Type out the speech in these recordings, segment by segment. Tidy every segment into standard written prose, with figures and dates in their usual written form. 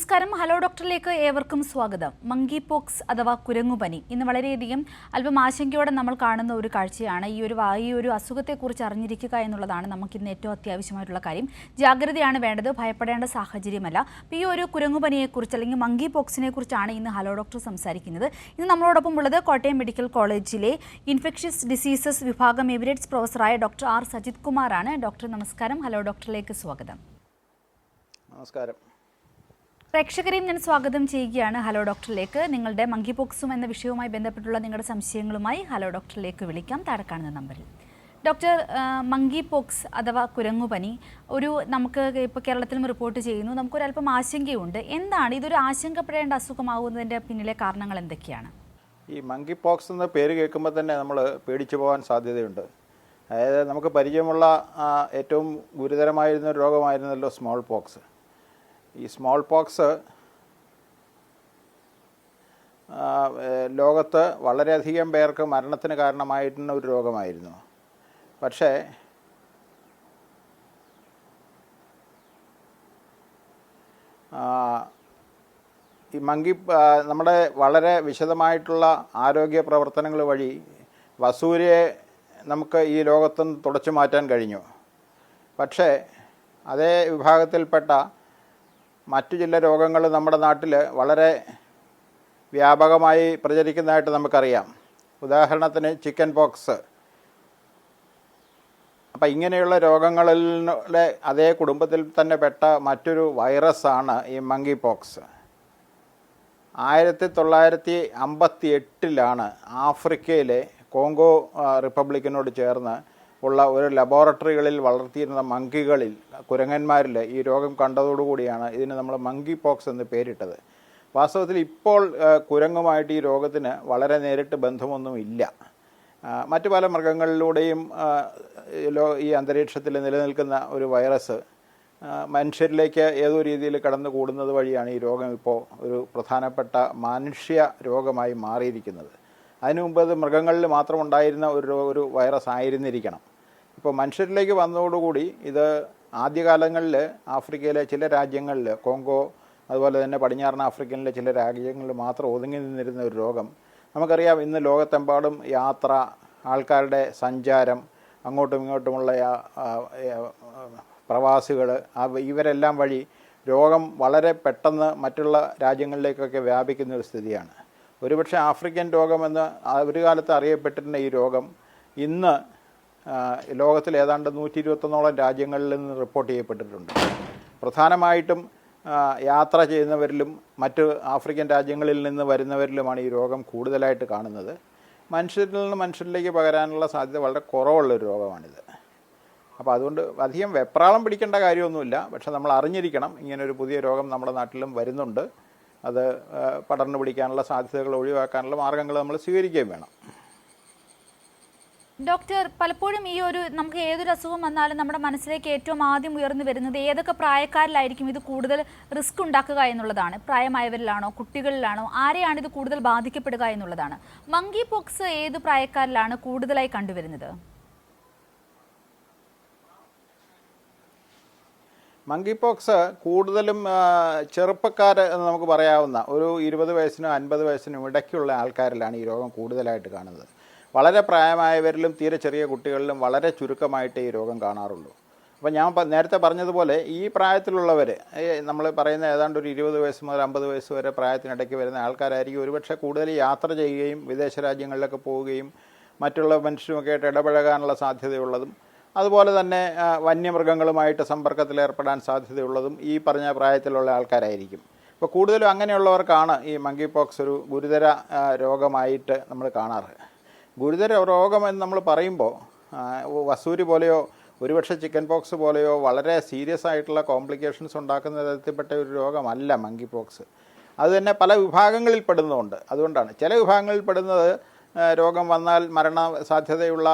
നമസ്കാരം. ഹലോ ഡോക്ടറിലേക്ക് ഏവർക്കും സ്വാഗതം. മങ്കി പോക്സ് അഥവാ കുരങ്ങുപനി ഇന്ന് വളരെയധികം അല്പം ആശങ്കയോടെ നമ്മൾ കാണുന്ന ഒരു കാഴ്ചയാണ്. ഈ ഒരു അസുഖത്തെക്കുറിച്ച് അറിഞ്ഞിരിക്കുക എന്നുള്ളതാണ് നമുക്കിന്ന് ഏറ്റവും അത്യാവശ്യമായിട്ടുള്ള കാര്യം. ജാഗ്രതയാണ് വേണ്ടത്, ഭയപ്പെടേണ്ട സാഹചര്യമല്ല. ഈ ഒരു കുരങ്ങുപനിയെക്കുറിച്ച് അല്ലെങ്കിൽ മങ്കി പോക്സിനെ കുറിച്ചാണ് ഇന്ന് ഹലോ ഡോക്ടർ സംസാരിക്കുന്നത്. ഇന്ന് നമ്മളോടൊപ്പം ഉള്ളത് കോട്ടയം മെഡിക്കൽ കോളേജിലെ ഇൻഫെക്ഷ്യസ് ഡിസീസസ് വിഭാഗം എമിറേറ്റ്സ് പ്രൊഫസറായ ഡോക്ടർ ആർ സജിത് കുമാറാണ്. ഡോക്ടർ നമസ്കാരം. ഹലോ ഡോക്ടറിലേക്ക് സ്വാഗതം. നമസ്കാരം. പ്രേക്ഷകരെയും ഞാൻ സ്വാഗതം ചെയ്യുകയാണ് ഹലോ ഡോക്ടറിലേക്ക്. നിങ്ങളുടെ മങ്കി പോക്സും എന്ന വിഷയവുമായി ബന്ധപ്പെട്ടുള്ള നിങ്ങളുടെ സംശയങ്ങളുമായി ഹലോ ഡോക്ടറിലേക്ക് വിളിക്കാം താഴെ കാണുന്ന നമ്പറിൽ. ഡോക്ടർ, മങ്കി പോക്സ് അഥവാ കുരങ്ങുപനി നമുക്ക് ഇപ്പോൾ കേരളത്തിലും റിപ്പോർട്ട് ചെയ്യുന്നു. നമുക്കൊരല്പം ആശങ്കയുണ്ട്. എന്താണ് ഇതൊരു ആശങ്കപ്പെടേണ്ട അസുഖമാവുന്നതിൻ്റെ പിന്നിലെ കാരണങ്ങൾ എന്തൊക്കെയാണ്? ഈ മങ്കി പോക്സ് എന്ന പേര് കേൾക്കുമ്പോൾ തന്നെ നമ്മൾ പേടിച്ചു പോകാൻ സാധ്യതയുണ്ട്. അതായത് നമുക്ക് പരിചയമുള്ള ഏറ്റവും ഗുരുതരമായിരുന്ന ഒരു രോഗമായിരുന്നല്ലോ സ്മോൾ പോക്സ്. ഈ സ്മോൾ പോക്സ് ലോകത്ത് വളരെയധികം പേർക്ക് മരണത്തിന് കാരണമായിരുന്ന ഒരു രോഗമായിരുന്നു. പക്ഷേ ഈ നമ്മുടെ വളരെ വിശദമായിട്ടുള്ള ആരോഗ്യ പ്രവർത്തനങ്ങൾ വഴി വസൂരിയെ നമുക്ക് ഈ ലോകത്തുനിന്ന് തുടച്ചു മാറ്റാൻ കഴിഞ്ഞു. പക്ഷേ അതേ വിഭാഗത്തിൽപ്പെട്ട മറ്റു ചില രോഗങ്ങൾ നമ്മുടെ നാട്ടിൽ വളരെ വ്യാപകമായി പ്രചരിക്കുന്നതായിട്ട് നമുക്കറിയാം. ഉദാഹരണത്തിന് ചിക്കൻ പോക്സ്. അപ്പം ഇങ്ങനെയുള്ള രോഗങ്ങളിലെ അതേ കുടുംബത്തിൽ തന്നെ പെട്ട മറ്റൊരു വൈറസാണ് ഈ മങ്കി പോക്സ്. 1958 ആഫ്രിക്കയിലെ കോങ്കോ റിപ്പബ്ലിക്കിനോട് ചേർന്ന് ഉള്ള ഒരു ലബോറട്ടറികളിൽ വളർത്തിയിരുന്ന മങ്കികളിൽ, കുരങ്ങന്മാരിൽ ഈ രോഗം കണ്ടതോടുകൂടിയാണ് ഇതിന് നമ്മൾ മങ്കി പോക്സ് എന്ന് പേരിട്ടത്. വാസ്തവത്തിൽ ഇപ്പോൾ കുരങ്ങുമായിട്ട് ഈ രോഗത്തിന് വളരെ നേരിട്ട് ബന്ധമൊന്നുമില്ല. മറ്റു പല മൃഗങ്ങളിലൂടെയും ഈ അന്തരീക്ഷത്തിൽ നിലനിൽക്കുന്ന ഒരു വൈറസ് മനുഷ്യരിലേക്ക് ഏതോ രീതിയിൽ കടന്നു കൂടുന്നത് വഴിയാണ് ഈ രോഗം ഇപ്പോൾ ഒരു പ്രധാനപ്പെട്ട മനുഷ്യ രോഗമായി മാറിയിരിക്കുന്നത്. അതിനു മുമ്പ് അത് മൃഗങ്ങളിൽ മാത്രം ഉണ്ടായിരുന്ന ഒരു വൈറസ് ആയിരുന്നിരിക്കണം. ഇപ്പോൾ മനുഷ്യരിലേക്ക് വന്നതോടുകൂടി ഇത് ആദ്യകാലങ്ങളിൽ ആഫ്രിക്കയിലെ ചില രാജ്യങ്ങളിൽ, കോങ്കോ അതുപോലെ തന്നെ പടിഞ്ഞാറൻ ആഫ്രിക്കയിലെ ചില രാജ്യങ്ങളിൽ മാത്രം ഒതുങ്ങി നിന്നിരുന്ന ഒരു രോഗം. നമുക്കറിയാം, ഇന്ന് ലോകത്തെമ്പാടും യാത്ര, ആൾക്കാരുടെ സഞ്ചാരം, അങ്ങോട്ടും ഇങ്ങോട്ടുമുള്ള പ്രവാസികൾ, ഇവരെല്ലാം വഴി രോഗം വളരെ പെട്ടെന്ന് മറ്റുള്ള രാജ്യങ്ങളിലേക്കൊക്കെ വ്യാപിക്കുന്ന ഒരു സ്ഥിതിയാണ്. ഒരുപക്ഷെ ആഫ്രിക്കൻ രോഗമെന്ന് ഒരു കാലത്ത് അറിയപ്പെട്ടിരുന്ന ഈ രോഗം ഇന്ന് ലോകത്തിൽ ഏതാണ്ട് 121 രാജ്യങ്ങളിൽ നിന്ന് റിപ്പോർട്ട് ചെയ്യപ്പെട്ടിട്ടുണ്ട്. പ്രധാനമായിട്ടും യാത്ര ചെയ്യുന്നവരിലും മറ്റ് ആഫ്രിക്കൻ രാജ്യങ്ങളിൽ നിന്ന് വരുന്നവരിലുമാണ് ഈ രോഗം കൂടുതലായിട്ട് കാണുന്നത്. മനുഷ്യരിൽ നിന്ന് മനുഷ്യരിലേക്ക് പകരാനുള്ള സാധ്യത വളരെ കുറവുള്ളൊരു രോഗമാണിത്. അപ്പോൾ അതുകൊണ്ട് അധികം വെപ്രാളം പിടിക്കേണ്ട കാര്യമൊന്നുമില്ല. പക്ഷെ നമ്മൾ അറിഞ്ഞിരിക്കണം, ഇങ്ങനൊരു പുതിയ രോഗം നമ്മുടെ നാട്ടിലും വരുന്നുണ്ട്. അത് പടർന്നു പിടിക്കാനുള്ള സാധ്യതകൾ ഒഴിവാക്കാനുള്ള മാർഗ്ഗങ്ങൾ നമ്മൾ സ്വീകരിക്കുകയും വേണം. ഡോക്ടർ, പലപ്പോഴും നമുക്ക് ഏതൊരു അസുഖം വന്നാലും നമ്മുടെ മനസ്സിലേക്ക് ഏറ്റവും ആദ്യം ഉയർന്നു വരുന്നത് ഏതൊക്കെ പ്രായക്കാരിലായിരിക്കും ഇത് കൂടുതൽ റിസ്ക് ഉണ്ടാക്കുക എന്നുള്ളതാണ്. പ്രായമായവരിലാണോ, കുട്ടികളിലാണോ, ആരെയാണ് ഇത് കൂടുതൽ ബാധിക്കപ്പെടുക എന്നുള്ളതാണ്. മങ്കി പോക്സ് ഏത് പ്രായക്കാരിലാണ് കൂടുതലായി കണ്ടുവരുന്നത്? മങ്കി പോക്സ് കൂടുതലും ചെറുപ്പക്കാർ എന്ന് നമുക്ക് പറയാവുന്ന ഒരു 20 വയസ്സിനും 50 വയസ്സിനും ഇടയ്ക്കുള്ള ആൾക്കാരിലാണ് ഈ രോഗം കൂടുതലായിട്ട് കാണുന്നത്. വളരെ പ്രായമായവരിലും തീരെ ചെറിയ കുട്ടികളിലും വളരെ ചുരുക്കമായിട്ട് ഈ രോഗം കാണാറുള്ളൂ. അപ്പോൾ ഞാൻ നേരത്തെ പറഞ്ഞതുപോലെ ഈ പ്രായത്തിലുള്ളവർ, നമ്മൾ പറയുന്ന ഏതാണ്ട് ഒരു 20 വയസ്സ് മുതൽ 50 വയസ്സ് വരെ പ്രായത്തിനിടയ്ക്ക് വരുന്ന ആൾക്കാരായിരിക്കും ഒരുപക്ഷെ കൂടുതൽ യാത്ര ചെയ്യുകയും വിദേശ രാജ്യങ്ങളിലൊക്കെ പോവുകയും മറ്റുള്ള മനുഷ്യരുമൊക്കെ ആയിട്ട് ഇടപഴകാനുള്ള സാധ്യതയുള്ളതും അതുപോലെ തന്നെ വന്യമൃഗങ്ങളുമായിട്ട് സമ്പർക്കത്തിലേർപ്പെടാൻ സാധ്യതയുള്ളതും ഈ പറഞ്ഞ പ്രായത്തിലുള്ള ആൾക്കാരായിരിക്കും. അപ്പോൾ കൂടുതലും അങ്ങനെയുള്ളവർക്കാണ് ഈ മങ്കി പോക്സ് ഒരു ഗുരുതര രോഗമായിട്ട് നമ്മൾ കാണാറ്. ഗുരുതര രോഗമെന്ന് നമ്മൾ പറയുമ്പോൾ വസൂരി പോലെയോ ഒരുപക്ഷെ ചിക്കൻ പോക്സ് പോലെയോ വളരെ സീരിയസ് ആയിട്ടുള്ള കോംപ്ലിക്കേഷൻസ് ഉണ്ടാക്കുന്ന തരത്തിൽപ്പെട്ട ഒരു രോഗമല്ല മങ്കി പോക്സ്. അത് തന്നെ പല വിഭാഗങ്ങളിൽ പെടുന്നതുകൊണ്ട്. അതുകൊണ്ടാണ് ചില വിഭാഗങ്ങളിൽ പെടുന്നത് രോഗം വന്നാൽ മരണ സാധ്യതയുള്ള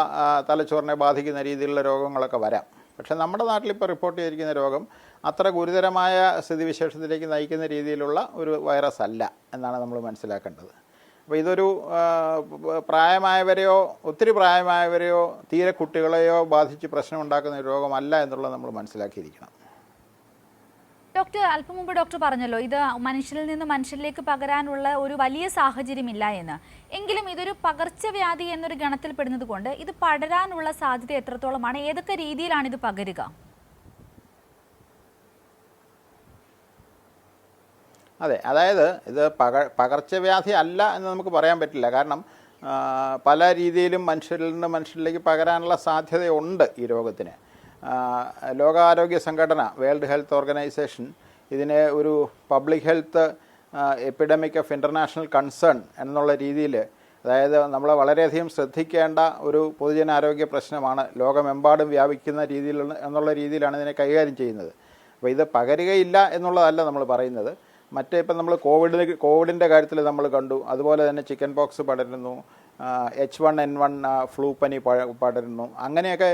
തലച്ചോറിനെ ബാധിക്കുന്ന രീതിയിലുള്ള രോഗങ്ങളൊക്കെ വരാം. പക്ഷേ നമ്മുടെ നാട്ടിലിപ്പോൾ റിപ്പോർട്ട് ചെയ്തിരിക്കുന്ന രോഗം അത്ര ഗുരുതരമായ സ്ഥിതിവിശേഷത്തിലേക്ക് നയിക്കുന്ന രീതിയിലുള്ള ഒരു വൈറസ് അല്ല എന്നാണ് നമ്മൾ മനസ്സിലാക്കേണ്ടത്. അപ്പോൾ ഇതൊരു പ്രായമായവരെയോ ഒത്തിരി പ്രായമായവരെയോ തീരെ കുട്ടികളെയോ ബാധിച്ച് പ്രശ്നമുണ്ടാക്കുന്ന ഒരു രോഗമല്ല എന്നുള്ളത് നമ്മൾ മനസ്സിലാക്കിയിരിക്കണം. ഡോക്ടർ, അല്പം മുമ്പ് ഡോക്ടർ പറഞ്ഞല്ലോ ഇത് മനുഷ്യരിൽ നിന്ന് മനുഷ്യരിലേക്ക് പകരാനുള്ള ഒരു വലിയ സാഹചര്യമില്ല എന്ന്. എങ്കിലും ഇതൊരു പകർച്ചവ്യാധി എന്നൊരു ഗണത്തിൽ പെടുന്നത് കൊണ്ട് ഇത് പടരാനുള്ള സാധ്യത എത്രത്തോളമാണ്? ഏതൊക്കെ രീതിയിലാണ് ഇത് പകരുക? അതെ, അതായത് ഇത് പകർച്ചവ്യാധി അല്ല എന്ന് നമുക്ക് പറയാൻ പറ്റില്ല. കാരണം പല രീതിയിലും മനുഷ്യരിൽ നിന്ന് മനുഷ്യരിലേക്ക് പകരാനുള്ള സാധ്യതയുണ്ട് ഈ രോഗത്തിന്. ലോകാരോഗ്യ സംഘടന, വേൾഡ് ഹെൽത്ത് ഓർഗനൈസേഷൻ, ഇതിനെ ഒരു public health epidemic of international concern എന്നുള്ള രീതിയിൽ, അതായത് നമ്മൾ വളരെയധികം ശ്രദ്ധിക്കേണ്ട ഒരു പൊതുജനാരോഗ്യ പ്രശ്നമാണ്, ലോകമെമ്പാടും വ്യാപിക്കുന്ന രീതിയിൽ എന്നുള്ള രീതിയിലാണ് ഇതിനെ കൈകാര്യം ചെയ്യുന്നത്. അപ്പോൾ ഇത് പകരുകയില്ല എന്നുള്ളതല്ല നമ്മൾ പറയുന്നത്. മറ്റേ ഇപ്പം നമ്മൾ കോവിഡിൻ്റെ കാര്യത്തിൽ നമ്മൾ കണ്ടു, അതുപോലെ തന്നെ ചിക്കൻ പോക്സ് പടരുന്നു, H1N1 ഫ്ലൂ പനി പടരുന്നു. അങ്ങനെയൊക്കെ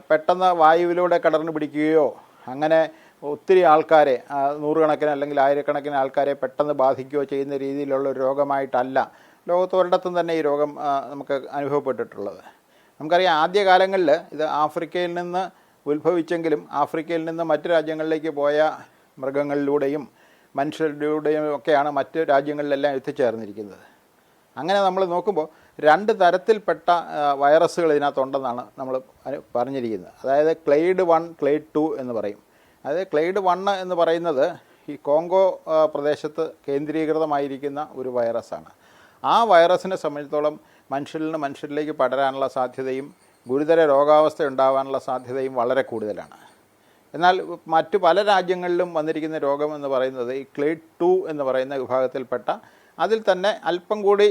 പെട്ടെന്ന് വായുവിലൂടെ കടർന്നു പിടിക്കുകയോ അങ്ങനെ ഒത്തിരി ആൾക്കാരെ, നൂറുകണക്കിന് അല്ലെങ്കിൽ ആയിരക്കണക്കിന് ആൾക്കാരെ പെട്ടെന്ന് ബാധിക്കുകയോ ചെയ്യുന്ന രീതിയിലുള്ള ഒരു രോഗമായിട്ടല്ല ലോകത്തൊരിടത്തും തന്നെ ഈ രോഗം നമുക്ക് അനുഭവപ്പെട്ടിട്ടുള്ളത്. നമുക്കറിയാം, ആദ്യകാലങ്ങളിൽ ഇത് ആഫ്രിക്കയിൽ നിന്ന് ഉത്ഭവിച്ചെങ്കിലും ആഫ്രിക്കയിൽ നിന്ന് മറ്റു രാജ്യങ്ങളിലേക്ക് പോയ മൃഗങ്ങളിലൂടെയും മനുഷ്യരിലൂടെയും ഒക്കെയാണ് മറ്റ് രാജ്യങ്ങളിലെല്ലാം എത്തിച്ചേർന്നിരിക്കുന്നത്. അങ്ങനെ നമ്മൾ നോക്കുമ്പോൾ 2 തരത്തിൽപ്പെട്ട വൈറസുകൾ ഇതിനകത്തുണ്ടെന്നാണ് നമ്മൾ പറഞ്ഞിരിക്കുന്നത്. അതായത് ക്ലെയ്ഡ് 1, ക്ലെയ്ഡ് 2 എന്ന് പറയും. അതായത് ക്ലെയ്ഡ് 1 എന്ന് പറയുന്നത് ഈ കോങ്കോ പ്രദേശത്ത് കേന്ദ്രീകൃതമായിരിക്കുന്ന ഒരു വൈറസാണ്. ആ വൈറസിനെ സംബന്ധിച്ചിടത്തോളം മനുഷ്യരിൽ നിന്ന് മനുഷ്യരിലേക്ക് പടരാനുള്ള സാധ്യതയും ഗുരുതര രോഗാവസ്ഥ ഉണ്ടാകാനുള്ള സാധ്യതയും വളരെ കൂടുതലാണ്. എന്നാൽ മറ്റു പല രാജ്യങ്ങളിലും വന്നിരിക്കുന്ന രോഗം എന്ന് പറയുന്നത് ഈ ക്ലെയ്ഡ് 2 എന്ന് പറയുന്ന വിഭാഗത്തിൽപ്പെട്ട, അതിൽ തന്നെ അല്പം കൂടി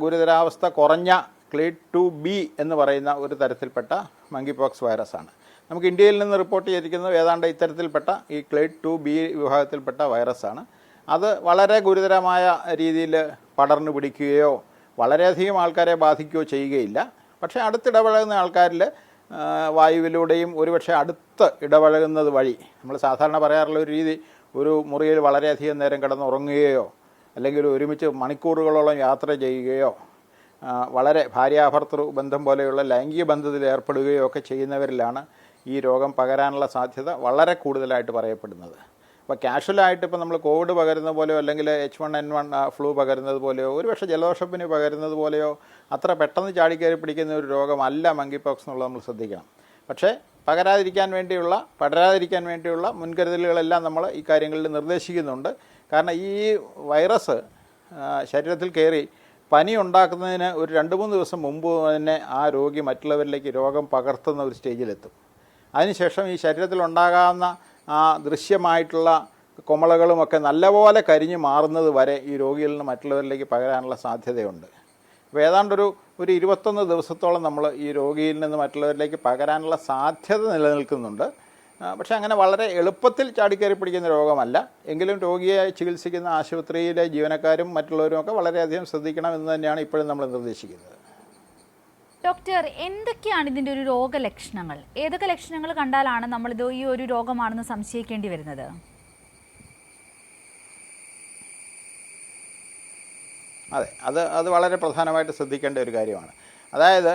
ഗുരുതരാവസ്ഥ കുറഞ്ഞ ക്ലെയ്ഡ് 2B എന്ന് പറയുന്ന ഒരു തരത്തിൽപ്പെട്ട മങ്കി പോക്സ് വൈറസാണ്. നമുക്ക് ഇന്ത്യയിൽ നിന്ന് റിപ്പോർട്ട് ചെയ്തിരിക്കുന്നത് ഏതാണ്ട് ഇത്തരത്തിൽപ്പെട്ട ഈ ക്ലെയ്ഡ് 2B വിഭാഗത്തിൽപ്പെട്ട വൈറസാണ്. അത് വളരെ ഗുരുതരമായ രീതിയിൽ പടർന്നു പിടിക്കുകയോ വളരെയധികം ആൾക്കാരെ ബാധിക്കുകയോ ചെയ്യുകയില്ല. പക്ഷേ അടുത്തിടപഴകുന്ന ആൾക്കാരിൽ വായുവിലൂടെയും ഒരുപക്ഷെ അടുത്ത് ഇടപഴകുന്നത് വഴി, നമ്മൾ സാധാരണ പറയാറുള്ള ഒരു രീതി, ഒരു മുറിയിൽ വളരെയധികം നേരം കിടന്നുറങ്ങുകയോ അല്ലെങ്കിൽ ഒരുമിച്ച് മണിക്കൂറുകളോളം യാത്ര ചെയ്യുകയോ വളരെ ഭാര്യാഭർത്തൃ ബന്ധം പോലെയുള്ള ലൈംഗിക ബന്ധത്തിൽ ഏർപ്പെടുകയോ ഒക്കെ ചെയ്യുന്നവരിലാണ് ഈ രോഗം പകരാനുള്ള സാധ്യത വളരെ കൂടുതലായിട്ട് പറയപ്പെടുന്നത്. അപ്പോൾ കാഷ്വലായിട്ട് ഇപ്പോൾ നമ്മൾ കോവിഡ് പകരുന്ന പോലെയോ അല്ലെങ്കിൽ H1N1 ഫ്ലൂ പകരുന്നത് പോലെയോ ഒരുപക്ഷെ ജലദോഷപ്പനി പകരുന്നത് പോലെയോ അത്ര പെട്ടെന്ന് ചാടിക്കയറി പിടിക്കുന്ന ഒരു രോഗമല്ല മങ്കി പോക്സ് എന്നുള്ളത് നമ്മൾ ശ്രദ്ധിക്കണം. പക്ഷേ പടരാതിരിക്കാൻ വേണ്ടിയുള്ള മുൻകരുതലുകളെല്ലാം നമ്മൾ ഈ കാര്യങ്ങളിൽ നിർദ്ദേശിക്കുന്നുണ്ട്. കാരണം ഈ വൈറസ് ശരീരത്തിൽ കയറി പനി ഉണ്ടാക്കുന്നതിന് ഒരു 2-3 ദിവസം മുമ്പ് തന്നെ ആ രോഗി മറ്റുള്ളവരിലേക്ക് രോഗം പകർത്തുന്ന ഒരു സ്റ്റേജിലെത്തും. അതിനുശേഷം ഈ ശരീരത്തിൽ ഉണ്ടാകാവുന്ന ആ ദൃശ്യമായിട്ടുള്ള കുമളകളുമൊക്കെ നല്ലപോലെ കരിഞ്ഞു മാറുന്നത് വരെ ഈ രോഗിയിൽ നിന്ന് മറ്റുള്ളവരിലേക്ക് പകരാനുള്ള സാധ്യതയുണ്ട്. അപ്പോൾ ഏതാണ്ടൊരു 21 ദിവസത്തോളം നമ്മൾ ഈ രോഗിയിൽ നിന്ന് മറ്റുള്ളവരിലേക്ക് പകരാനുള്ള സാധ്യത നിലനിൽക്കുന്നുണ്ട്. പക്ഷേ അങ്ങനെ വളരെ എളുപ്പത്തിൽ ചാടിക്കയറി പിടിക്കുന്ന രോഗമല്ല. എങ്കിലും രോഗിയെ ചികിത്സിക്കുന്ന ആശുപത്രിയിലെ ജീവനക്കാരും മറ്റുള്ളവരും ഒക്കെ വളരെയധികം ശ്രദ്ധിക്കണം എന്ന് തന്നെയാണ് ഇപ്പോഴും നമ്മൾ നിർദ്ദേശിക്കുന്നത്. ഡോക്ടർ, എന്തൊക്കെയാണ് ഇതിൻ്റെ ഒരു രോഗലക്ഷണങ്ങൾ? ഏതൊക്കെ ലക്ഷണങ്ങൾ കണ്ടാലാണ് നമ്മളിത് ഈ ഒരു രോഗമാണെന്ന് സംശയിക്കേണ്ടി വരുന്നത്? അതെ, അത് വളരെ പ്രധാനമായിട്ട് ശ്രദ്ധിക്കേണ്ട ഒരു കാര്യമാണ്. അതായത്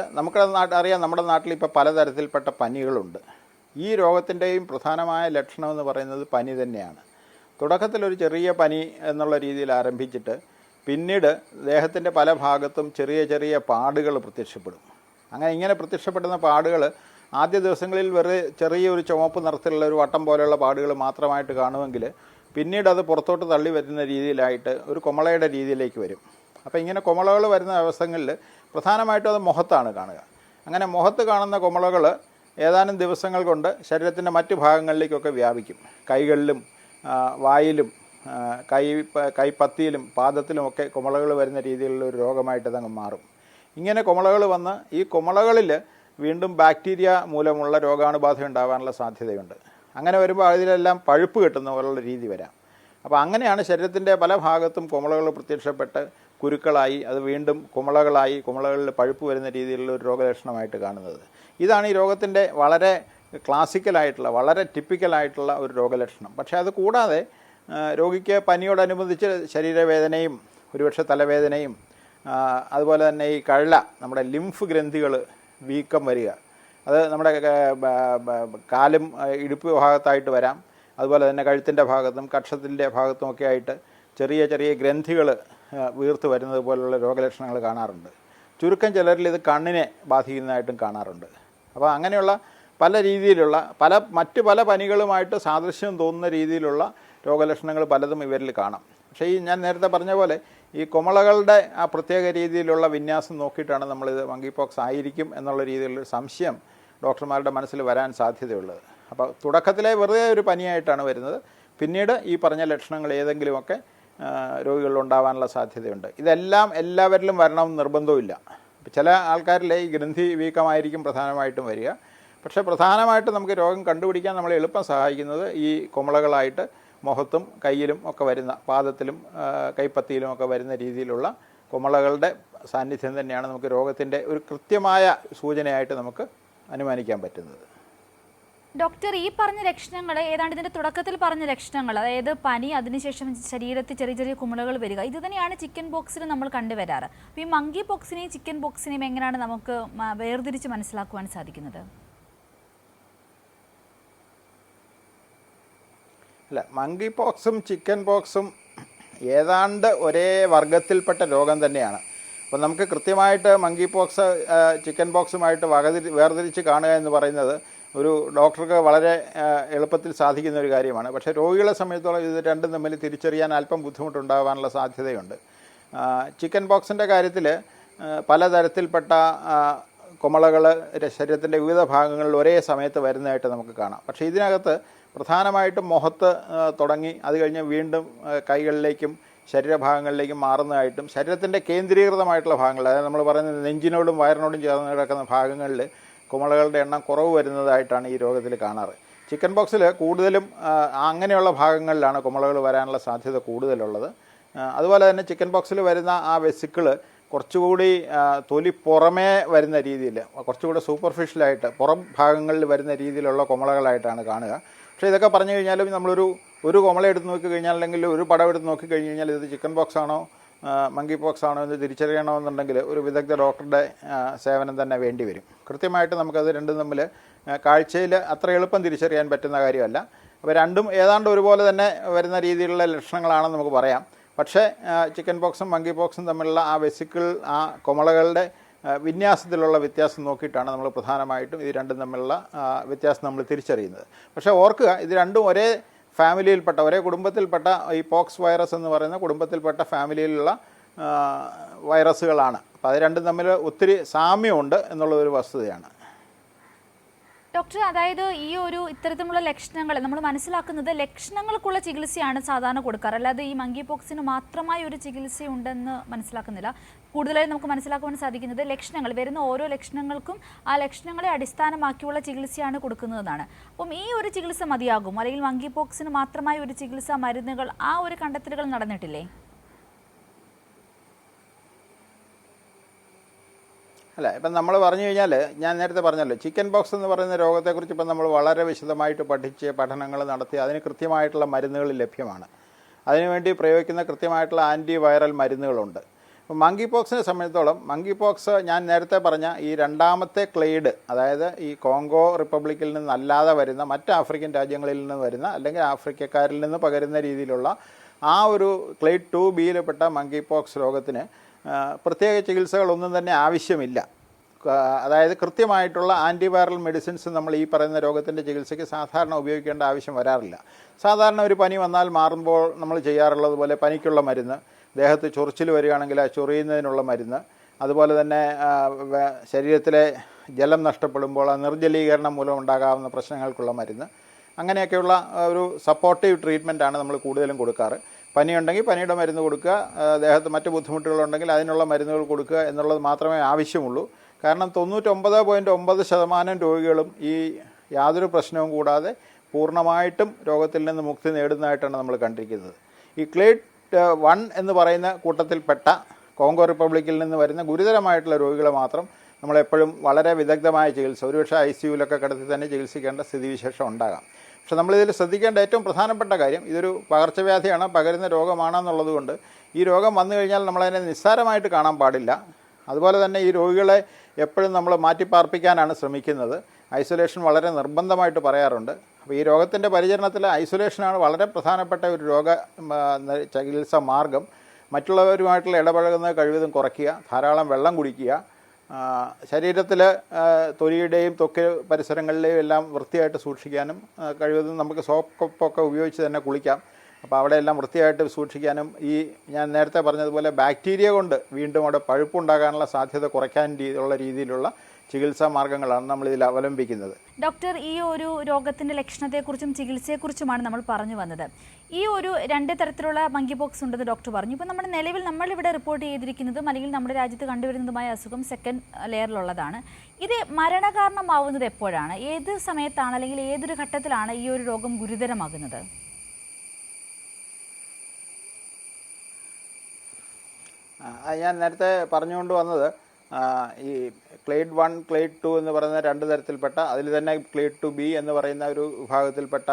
അറിയാം, നമ്മുടെ നാട്ടിൽ ഇപ്പോൾ പലതരത്തിൽപ്പെട്ട പനികളുണ്ട്. ഈ രോഗത്തിൻ്റെയും പ്രധാനമായ ലക്ഷണമെന്ന് പറയുന്നത് പനി തന്നെയാണ്. തുടക്കത്തിലൊരു ചെറിയ പനി എന്നുള്ള രീതിയിൽ ആരംഭിച്ചിട്ട് പിന്നീട് ദേഹത്തിൻ്റെ പല ഭാഗത്തും ചെറിയ ചെറിയ പാടുകൾ പ്രത്യക്ഷപ്പെടും. ഇങ്ങനെ പ്രത്യക്ഷപ്പെടുന്ന പാടുകൾ ആദ്യ ദിവസങ്ങളിൽ വെറുതെ ചെറിയൊരു ചുവപ്പ് നിറത്തിലുള്ള ഒരു വട്ടം പോലെയുള്ള പാടുകൾ മാത്രമായിട്ട് കാണുമെങ്കിൽ പിന്നീട് അത് പുറത്തോട്ട് തള്ളി വരുന്ന രീതിയിലായിട്ട് ഒരു കുമളയുടെ രീതിയിലേക്ക് വരും. അപ്പോൾ ഇങ്ങനെ കുമളകൾ വരുന്ന അവസരങ്ങളിൽ പ്രധാനമായിട്ടും അത് മുഖത്താണ് കാണുക. അങ്ങനെ മുഖത്ത് കാണുന്ന കുമളകൾ ഏതാനും ദിവസങ്ങൾ കൊണ്ട് ശരീരത്തിൻ്റെ മറ്റു ഭാഗങ്ങളിലേക്കൊക്കെ വ്യാപിക്കും. കൈകളിലും വായിലും കൈപ്പത്തിയിലും പാദത്തിലുമൊക്കെ കുമളകൾ വരുന്ന രീതിയിലുള്ള ഒരു രോഗമായിട്ട് അതങ്ങ് മാറും. ഇങ്ങനെ കുമളകൾ വന്ന് ഈ കുമളകളിൽ വീണ്ടും ബാക്ടീരിയ മൂലമുള്ള രോഗാണുബാധ ഉണ്ടാകാനുള്ള സാധ്യതയുണ്ട്. അങ്ങനെ വരുമ്പോൾ അതിലെല്ലാം പഴുപ്പ് കിട്ടുന്ന പോലുള്ള രീതി വരാം. അപ്പോൾ അങ്ങനെയാണ് ശരീരത്തിൻ്റെ പല ഭാഗത്തും കുമളകൾ പ്രത്യക്ഷപ്പെട്ട് കുരുക്കളായി അത് വീണ്ടും കുമളകളിൽ പഴുപ്പ് വരുന്ന രീതിയിലുള്ള ഒരു രോഗലക്ഷണമായിട്ട് കാണുന്നത്. ഇതാണ് ഈ രോഗത്തിൻ്റെ വളരെ ക്ലാസിക്കലായിട്ടുള്ള വളരെ ടിപ്പിക്കലായിട്ടുള്ള ഒരു രോഗലക്ഷണം. പക്ഷേ അത് കൂടാതെ രോഗിക്ക് പനിയോടനുബന്ധിച്ച് ശരീരവേദനയും ഒരുപക്ഷെ തലവേദനയും അതുപോലെ തന്നെ ഈ നമ്മുടെ ലിംഫ് ഗ്രന്ഥികൾ വീക്കം വരിക, അത് നമ്മുടെ കാലും ഇടുപ്പ് ഭാഗത്തായിട്ട് വരാം. അതുപോലെ തന്നെ കഴുത്തിൻ്റെ ഭാഗത്തും കക്ഷത്തിൻ്റെ ഭാഗത്തുമൊക്കെ ആയിട്ട് ചെറിയ ചെറിയ ഗ്രന്ഥികൾ വീർത്ത് വരുന്നത് പോലുള്ള രോഗലക്ഷണങ്ങൾ കാണാറുണ്ട്. ചുരുക്കം ചിലരിൽ ഇത് കണ്ണിനെ ബാധിക്കുന്നതായിട്ടും കാണാറുണ്ട്. അപ്പോൾ അങ്ങനെയുള്ള പല രീതിയിലുള്ള മറ്റ് പല പനികളുമായിട്ട് സാദൃശ്യം തോന്നുന്ന രീതിയിലുള്ള രോഗലക്ഷണങ്ങൾ പലതും ഇവരിൽ കാണാം. പക്ഷേ ഈ ഞാൻ നേരത്തെ പറഞ്ഞ പോലെ ഈ കുമളകളുടെ ആ പ്രത്യേക രീതിയിലുള്ള വിന്യാസം നോക്കിയിട്ടാണ് നമ്മളിത് മങ്കി പോക്സ് ആയിരിക്കും എന്നുള്ള രീതിയിലുള്ള സംശയം ഡോക്ടർമാരുടെ മനസ്സിൽ വരാൻ സാധ്യതയുള്ളത്. അപ്പോൾ തുടക്കത്തിലെ വെറുതെ ഒരു പനിയായിട്ടാണ് വരുന്നത്. പിന്നീട് ഈ പറഞ്ഞ ലക്ഷണങ്ങൾ ഏതെങ്കിലുമൊക്കെ രോഗികളിലുണ്ടാവാനുള്ള സാധ്യതയുണ്ട്. ഇതെല്ലാം എല്ലാവരിലും വരണമെന്ന് നിർബന്ധവുമില്ല. ചില ആൾക്കാരിലെ ഈ ഗ്രന്ഥി വീക്കമായിരിക്കും പ്രധാനമായിട്ടും വരിക. പക്ഷേ പ്രധാനമായിട്ട് നമുക്ക് രോഗം കണ്ടുപിടിക്കാൻ നമ്മളെ എളുപ്പം സഹായിക്കുന്നത് ഈ കുമളകളായിട്ട് മുഖത്തും കയ്യിലും ഒക്കെ വരുന്ന, പാദത്തിലും കൈപ്പത്തിയിലും ഒക്കെ വരുന്ന രീതിയിലുള്ള കുമളകളുടെ സാന്നിധ്യം തന്നെയാണ് നമുക്ക് രോഗത്തിൻ്റെ ഒരു കൃത്യമായ സൂചനയായിട്ട് നമുക്ക് അനുമാനിക്കാൻ പറ്റുന്നത്. ഡോക്ടർ, ഈ പറഞ്ഞ ലക്ഷണങ്ങൾ ഏതാണ്ട് ഇതിൻ്റെ തുടക്കത്തിൽ പറഞ്ഞ ലക്ഷണങ്ങൾ, അതായത് പനി, അതിനുശേഷം ശരീരത്തിൽ ചെറിയ ചെറിയ കുമിളകൾ വരിക, ഇത് തന്നെയാണ് ചിക്കൻ ബോക്സിൽ നമ്മൾ കണ്ടുവരാറ്. അപ്പോൾ ഈ മങ്കി പോക്സിനെയും ചിക്കൻ ബോക്സിനെയും എങ്ങനെയാണ് നമുക്ക് വേർതിരിച്ച് മനസ്സിലാക്കുവാൻ സാധിക്കുന്നത്? അല്ല, മങ്കി പോക്സും ചിക്കൻ പോക്സും ഏതാണ്ട് ഒരേ വർഗത്തിൽപ്പെട്ട രോഗം തന്നെയാണ്. അപ്പോൾ നമുക്ക് കൃത്യമായിട്ട് മങ്കി പോക്സ് ചിക്കൻ പോക്സുമായിട്ട് വേർതിരിച്ച് കാണുക എന്ന് പറയുന്നത് ഒരു ഡോക്ടർക്ക് വളരെ എളുപ്പത്തിൽ സാധിക്കുന്ന ഒരു കാര്യമാണ്. പക്ഷേ രോഗികളെ സംബന്ധിച്ചോളം ഇത് രണ്ടും തമ്മിൽ തിരിച്ചറിയാൻ അല്പം ബുദ്ധിമുട്ടുണ്ടാകാനുള്ള സാധ്യതയുണ്ട്. ചിക്കൻ പോക്സിൻ്റെ കാര്യത്തിൽ പലതരത്തിൽപ്പെട്ട കുമളകൾ ശരീരത്തിൻ്റെ വിവിധ ഭാഗങ്ങളിൽ ഒരേ സമയത്ത് വരുന്നതായിട്ട് നമുക്ക് കാണാം. പക്ഷേ ഇതിനകത്ത് പ്രധാനമായിട്ടും മുഖത്ത് തുടങ്ങി അത് കഴിഞ്ഞ് വീണ്ടും കൈകളിലേക്കും ശരീരഭാഗങ്ങളിലേക്കും മാറുന്നതായിട്ടും ശരീരത്തിൻ്റെ കേന്ദ്രീകൃതമായിട്ടുള്ള ഭാഗങ്ങൾ, അതായത് നമ്മൾ പറയുന്നത് നെഞ്ചിനോടും വയറിനോടും ചേർന്ന് കിടക്കുന്ന ഭാഗങ്ങളിൽ കുമളകളുടെ എണ്ണം കുറവ് വരുന്നതായിട്ടാണ് ഈ രോഗത്തിൽ കാണാറ്. ചിക്കൻ ബോക്സിൽ കൂടുതലും അങ്ങനെയുള്ള ഭാഗങ്ങളിലാണ് കുമളകൾ വരാനുള്ള സാധ്യത കൂടുതലുള്ളത്. അതുപോലെ തന്നെ ചിക്കൻ ബോക്സിൽ വരുന്ന ആ വെസിക്കിൾ കുറച്ചുകൂടി തൊലി പുറമേ വരുന്ന രീതിയിൽ, കുറച്ചുകൂടി സൂപ്പർഫിഷ്യലായിട്ട് പുറം ഭാഗങ്ങളിൽ വരുന്ന രീതിയിലുള്ള കുമളകളായിട്ടാണ് കാണുക. പക്ഷേ ഇതൊക്കെ പറഞ്ഞു കഴിഞ്ഞാലും നമ്മളൊരു കുമള എടുത്ത് നോക്കിക്കഴിഞ്ഞാൽ, അല്ലെങ്കിൽ ഒരു പടം എടുത്ത് നോക്കിക്കഴിഞ്ഞ് കഴിഞ്ഞാൽ ഇത് ചിക്കൻ ബോക്സ് ആണോ മങ്കി പോക്സ് ആണോ എന്ന് തിരിച്ചറിയണമെന്നുണ്ടെങ്കിൽ ഒരു വിദഗ്ധ ഡോക്ടറുടെ സേവനം തന്നെ വേണ്ടി വരും. കൃത്യമായിട്ട് നമുക്കത് രണ്ടും തമ്മിൽ കാഴ്ചയിൽ അത്ര എളുപ്പം തിരിച്ചറിയാൻ പറ്റുന്ന കാര്യമല്ല. അപ്പോൾ രണ്ടും ഏതാണ്ട് ഒരുപോലെ തന്നെ വരുന്ന രീതിയിലുള്ള ലക്ഷണങ്ങളാണെന്ന് നമുക്ക് പറയാം. പക്ഷേ ചിക്കൻ പോക്സും മങ്കി പോക്സും തമ്മിലുള്ള ആ വെസിക്കിൾ, ആ കുമളകളുടെ വിന്യാസത്തിലുള്ള വ്യത്യാസം നോക്കിയിട്ടാണ് നമ്മൾ പ്രധാനമായിട്ടും ഇത് രണ്ടും തമ്മിലുള്ള വ്യത്യാസം നമ്മൾ തിരിച്ചറിയുന്നത്. പക്ഷേ ഓർക്കുക, ഇത് രണ്ടും ഒരേ ഫാമിലിയിൽപ്പെട്ട, ഒരേ കുടുംബത്തിൽപ്പെട്ട ഈ പോക്സ് വൈറസ് എന്ന് പറയുന്ന കുടുംബത്തിൽപ്പെട്ട ഫാമിലിയിലുള്ള വൈറസുകളാണ്. അപ്പോൾ അത് രണ്ടും തമ്മിൽ ഒത്തിരി സാമ്യമുണ്ട് എന്നുള്ളതൊരു വസ്തുതയാണ്. ഡോക്ടർ, അതായത് ഈ ഇത്തരത്തിലുള്ള ലക്ഷണങ്ങൾ നമ്മൾ മനസ്സിലാക്കുന്നത് ലക്ഷണങ്ങൾക്കുള്ള ചികിത്സയാണ് സാധാരണ കൊടുക്കാറ്, അല്ലാതെ ഈ മങ്കി പോക്സിന് മാത്രമായി ഒരു ചികിത്സയുണ്ടെന്ന് മനസ്സിലാക്കുന്നില്ല. കൂടുതലായി നമുക്ക് മനസ്സിലാക്കുവാൻ സാധിക്കുന്നത് ലക്ഷണങ്ങൾ വരുന്ന ഓരോ ലക്ഷണങ്ങൾക്കും ആ ലക്ഷണങ്ങളെ അടിസ്ഥാനമാക്കിയുള്ള ചികിത്സയാണ് കൊടുക്കുന്നതാണ്. അപ്പം ഈ ഒരു ചികിത്സ മതിയാകും, അല്ലെങ്കിൽ മങ്കി പോക്സിന് മാത്രമായി ഒരു ചികിത്സ, മരുന്നുകൾ, ആ ഒരു കണ്ടെത്തലുകൾ നടന്നിട്ടില്ലേ? അല്ല, ഇപ്പം നമ്മൾ പറഞ്ഞു കഴിഞ്ഞാൽ, ഞാൻ നേരത്തെ പറഞ്ഞല്ലോ, ചിക്കൻ ബോക്സ് എന്ന് പറയുന്ന രോഗത്തെക്കുറിച്ച് ഇപ്പം നമ്മൾ വളരെ വിശദമായിട്ട് പഠിച്ച് പഠനങ്ങൾ നടത്തി അതിന് കൃത്യമായിട്ടുള്ള മരുന്നുകൾ ലഭ്യമാണ്. അതിനുവേണ്ടി പ്രയോഗിക്കുന്ന കൃത്യമായിട്ടുള്ള ആൻറ്റി വൈറൽ മരുന്നുകളുണ്ട്. അപ്പോൾ മങ്കി പോക്സിനെ സംബന്ധിച്ചിടത്തോളം, മങ്കി പോക്സ് ഞാൻ നേരത്തെ പറഞ്ഞ ഈ രണ്ടാമത്തെ ക്ലെയ്ഡ്, അതായത് ഈ കോങ്കോ റിപ്പബ്ലിക്കിൽ നിന്നല്ലാതെ വരുന്ന മറ്റ് ആഫ്രിക്കൻ രാജ്യങ്ങളിൽ നിന്ന് വരുന്ന, അല്ലെങ്കിൽ ആഫ്രിക്കക്കാരിൽ നിന്ന് പകരുന്ന രീതിയിലുള്ള ആ ഒരു ക്ലെയ്ഡ് 2Bയിൽപ്പെട്ട മങ്കി പോക്സ് രോഗത്തിന് പ്രത്യേക ചികിത്സകളൊന്നും തന്നെ ആവശ്യമില്ല. അതായത് കൃത്യമായിട്ടുള്ള ആൻറ്റിവൈറൽ മെഡിസിൻസ് നമ്മൾ ഈ പറയുന്ന രോഗത്തിൻ്റെ ചികിത്സയ്ക്ക് സാധാരണ ഉപയോഗിക്കേണ്ട ആവശ്യം വരാറില്ല. സാധാരണ ഒരു പനി വന്നാൽ മാറുമ്പോൾ നമ്മൾ ചെയ്യാറുള്ളത് പോലെ പനിക്കുള്ള മരുന്ന്, ദേഹത്ത് ചൊറിച്ചിൽ വരികയാണെങ്കിൽ ആ ചൊറിയുന്നതിനുള്ള മരുന്ന്, അതുപോലെ തന്നെ ശരീരത്തിലെ ജലം നഷ്ടപ്പെടുമ്പോൾ ആ നിർജ്ജലീകരണം മൂലം ഉണ്ടാകാവുന്ന പ്രശ്നങ്ങൾക്കുള്ള മരുന്ന്, അങ്ങനെയൊക്കെയുള്ള ഒരു സപ്പോർട്ടീവ് ട്രീറ്റ്മെൻറ്റാണ് നമ്മൾ കൂടുതലും കൊടുക്കാറ്. പനിയുണ്ടെങ്കിൽ പനിയുടെ മരുന്ന് കൊടുക്കുക, ദേഹത്ത് മറ്റ് ബുദ്ധിമുട്ടുകളുണ്ടെങ്കിൽ അതിനുള്ള മരുന്നുകൾ കൊടുക്കുക എന്നുള്ളത് മാത്രമേ ആവശ്യമുള്ളൂ. കാരണം 99.9% രോഗികളും ഈ യാതൊരു പ്രശ്നവും കൂടാതെ പൂർണ്ണമായിട്ടും രോഗത്തിൽ നിന്ന് മുക്തി നേടുന്നതായിട്ടാണ് നമ്മൾ കണ്ടിരിക്കുന്നത്. ഈ ക്ലേഡ് 1 എന്ന് പറയുന്ന കൂട്ടത്തിൽപ്പെട്ട കോങ്കോ റിപ്പബ്ലിക്കിൽ നിന്ന് വരുന്ന ഗുരുതരമായിട്ടുള്ള രോഗികളെ മാത്രം നമ്മളെപ്പോഴും വളരെ വിദഗ്ധമായ ചികിത്സ, ഒരുപക്ഷെ ICUവിലൊക്കെ കിടത്തി തന്നെ ചികിത്സിക്കേണ്ട സ്ഥിതിവിശേഷം ഉണ്ടാകാം. പക്ഷെ നമ്മളിതിൽ ശ്രദ്ധിക്കേണ്ട ഏറ്റവും പ്രധാനപ്പെട്ട കാര്യം, ഇതൊരു പകർച്ചവ്യാധിയാണ്, പകരുന്ന രോഗമാണെന്നുള്ളത് കൊണ്ട് ഈ രോഗം വന്നു കഴിഞ്ഞാൽ നമ്മളതിനെ നിസ്സാരമായിട്ട് കാണാൻ പാടില്ല. അതുപോലെ തന്നെ ഈ രോഗികളെ എപ്പോഴും നമ്മൾ മാറ്റിപ്പാർപ്പിക്കാനാണ് ശ്രമിക്കുന്നത്. ഐസൊലേഷൻ വളരെ നിർബന്ധമായിട്ട് പറയാറുണ്ട്. അപ്പോൾ ഈ രോഗത്തിൻ്റെ പരിചരണത്തിൽ ഐസൊലേഷനാണ് വളരെ പ്രധാനപ്പെട്ട ഒരു ചികിത്സ മാർഗം. മറ്റുള്ളവരുമായിട്ടുള്ള ഇടപഴകുന്നത് കഴിവതും കുറയ്ക്കുക, ധാരാളം വെള്ളം കുടിക്കുക, ശരീരത്തിൽ തൊലിയുടെയും ത്വക്ക് പരിസരങ്ങളിലെയും എല്ലാം വൃത്തിയായിട്ട് സൂക്ഷിക്കാനും കഴിവതും നമുക്ക് സോപ്പൊക്കെ ഉപയോഗിച്ച് തന്നെ കുളിക്കാം. അപ്പോൾ അവിടെയെല്ലാം വൃത്തിയായിട്ട് സൂക്ഷിക്കാനും ഈ ഞാൻ നേരത്തെ പറഞ്ഞതുപോലെ ബാക്ടീരിയ കൊണ്ട് വീണ്ടും അവിടെ പഴുപ്പുണ്ടാകാനുള്ള സാധ്യത കുറയ്ക്കാൻ ഉള്ള രീതിയിലുള്ള ചികിത്സാ മാർഗ്ഗങ്ങളാണ് നമ്മളിതിൽ അവലംബിക്കുന്നത്. ഡോക്ടർ, ഈ ഒരു രോഗത്തിൻ്റെ ലക്ഷണത്തെക്കുറിച്ചും ചികിത്സയെക്കുറിച്ചുമാണ് നമ്മൾ പറഞ്ഞു വന്നത്. ഈ ഒരു രണ്ട് തരത്തിലുള്ള മങ്കി പോക്സ് ഉണ്ടെന്ന് ഡോക്ടർ പറഞ്ഞു. ഇപ്പോൾ നമ്മുടെ നിലവിൽ നമ്മളിവിടെ റിപ്പോർട്ട് ചെയ്തിരിക്കുന്നതും അല്ലെങ്കിൽ നമ്മുടെ രാജ്യത്ത് കണ്ടുവരുന്നതുമായ അസുഖം സെക്കൻഡ് ലെയറിലുള്ളതാണ്. ഇത് മരണകാരണമാവുന്നത് എപ്പോഴാണ്, ഏത് സമയത്താണ്, അല്ലെങ്കിൽ ഏതൊരു ഘട്ടത്തിലാണ് ഈ ഒരു രോഗം ഗുരുതരമാകുന്നത്? ഞാൻ നേരത്തെ പറഞ്ഞുകൊണ്ട് വന്നത് ഈ ക്ലേഡ് 1, ക്ലേഡ് 2 എന്ന് പറയുന്ന രണ്ട് തരത്തിൽപ്പെട്ട, അതിൽ തന്നെ ക്ലേഡ് 2B എന്ന് പറയുന്ന ഒരു വിഭാഗത്തിൽപ്പെട്ട